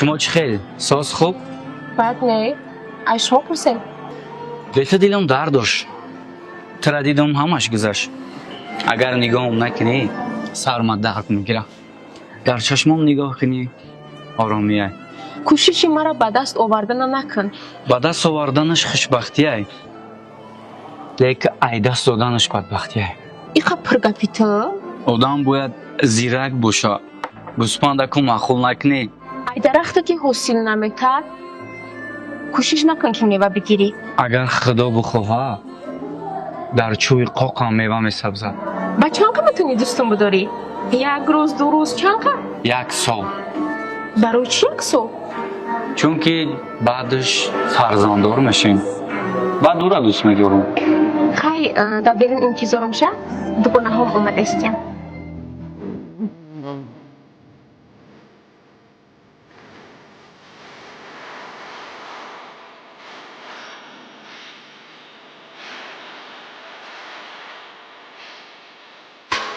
شما چه خیلی؟ ساز خوب؟ بد نه از شما پرسیم بهت دیلم درد داشت ترا دیدم همش گذشت اگر نگاهم نکنی سرم درد میگیره در چشمم نگاه کنی آرامیه کوششی مرا به دست آوردن نکن با دست آوردنش خوشبختیه لیکن ای دست دادنش بدبختیه ایقا پرگپی تو آدم باید زیرک باشه گوسپند که معقول نکنی ای درخت که حاصل نمیکرد کوشش نکن که میوه بگیری اگر خدا بخواه در چوی قاق هم میوه میسبزد با چند که میتونی دوستم بداری؟ یک روز دو روز چند که؟ یک سال برای چی یک سال؟ چون که بعدش فرزنددار میشیم بعد او را دوست میدارم خیلی در برین انتظارم شد دوباره هم اومده استیم